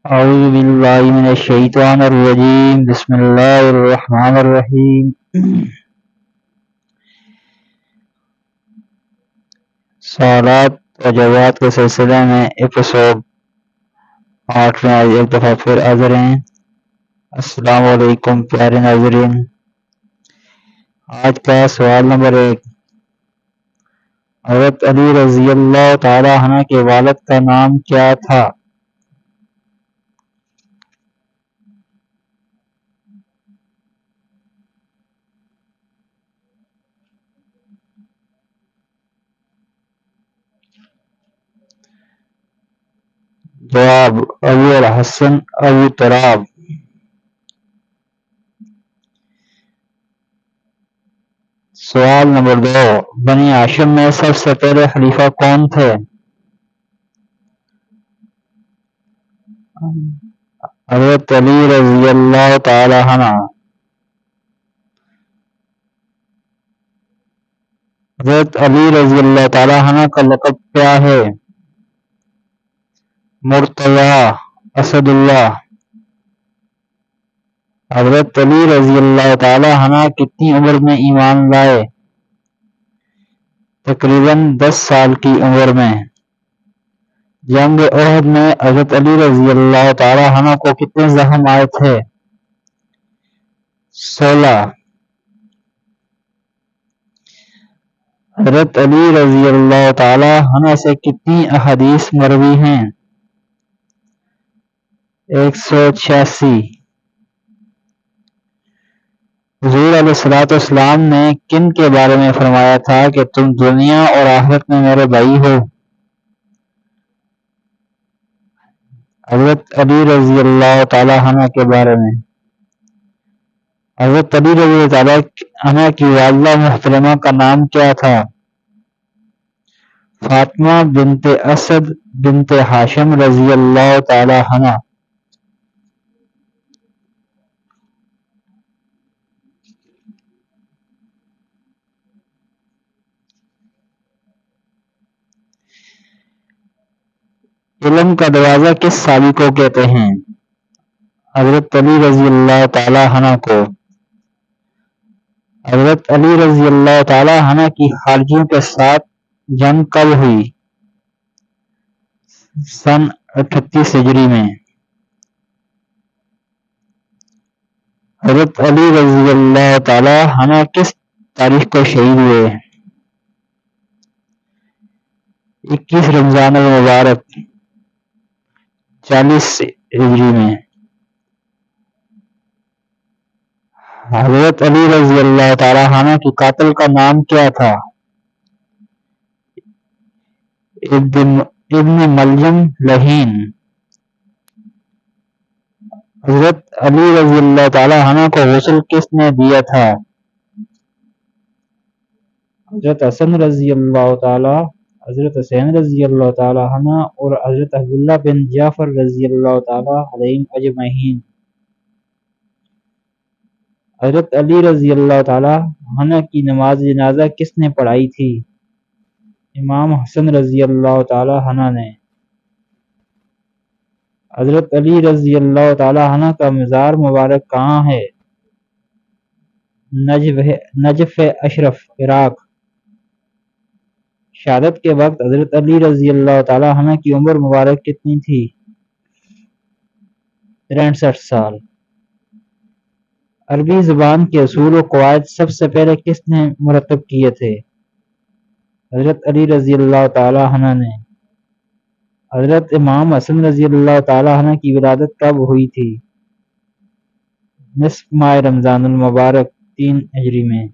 أعوذ بالله من الشيطان الرجيم بسم الله الرحمن الرحیم سوالات و جوابات کے سلسلے میں ایپیسوڈ 8 میں آج ایک دفعہ پھر حاضر ہیں۔ السلام علیکم پیارے ناظرین۔ آج کا سوال نمبر 1، حضرت علی رضی اللہ تعالی عنہ کے والد کا نام کیا تھا؟ جواب: ابو الحسن ابو تراب۔ سوال نمبر 2، بنی ہاشم میں سب سے پہلے خلیفہ کون تھے؟ حضرت علی رضی اللہ تعالی عنہ۔ حضرت علی رضی اللہ تعالی عنہ کا لقب کیا ہے؟ مرتضی، اسد اللہ۔ حضرت علی رضی اللہ تعالی عنہ کتنی عمر میں ایمان لائے؟ تقریباً 10 سال کی عمر میں۔ جنگ احد میں حضرت علی رضی اللہ تعالی عنہ کو کتنے زخم آئے تھے؟ 16۔ حضرت علی رضی اللہ تعالی عنہ سے کتنی احادیث مروی ہیں؟ 186۔ حضور علیہ السلام نے کن کے بارے میں فرمایا تھا کہ تم دنیا اور آخرت میں میرے بھائی ہو؟ حضرت علی رضی اللہ تعالی عنہ کے بارے میں۔ حضرت علی رضی اللہ تعالی عنہ کی والدہ محترمہ کا نام کیا تھا؟ فاطمہ بنت اسد بنت ہاشم رضی اللہ تعالی عنہ۔ علم کا دروازہ کس صحابی کو کہتے ہیں؟ حضرت علی رضی اللہ تعالی عنہ کو۔ حضرت علی رضی اللہ تعالی عنہ کی خارجیوں کے ساتھ جنگ کب ہوئی؟ سن 38 ہجری میں۔ حضرت علی رضی اللہ تعالی عنہ کس تاریخ کو شہید ہوئے؟ 21 رمضان المبارک 40 ہجری میں۔ حضرت علی رضی اللہ تعالی عنہ کی قاتل کا نام کیا تھا؟ ابن ملجم لعین۔ حضرت علی رضی اللہ تعالی عنہ کو غسل کس نے دیا تھا؟ حضرت حسن رضی اللہ تعالی، حضرت حسین رضی اللہ تعالی عنہ اور حضرت عبداللہ بن جعفر رضی اللہ تعالی علیہم اجمعین۔ حضرت علی رضی اللہ تعالی عنہ کی نماز جنازہ کس نے پڑھائی تھی؟ امام حسن رضی اللہ تعالی عنہ نے۔ حضرت علی رضی اللہ تعالی عنہ کا مزار مبارک کہاں ہے؟ Najaf Ashraf, Iraq. شہادت کے وقت حضرت علی رضی اللہ تعالی عنہ کی عمر مبارک کتنی تھی؟ 63 سال۔ عربی زبان کے اصول و قواعد سب سے پہلے کس نے مرتب کیے تھے؟ حضرت علی رضی اللہ تعالی عنہ نے۔ حضرت امام حسن رضی اللہ تعالی عنہ کی ولادت کب ہوئی تھی؟ نصف ماہ رمضان المبارک 3 ہجری میں۔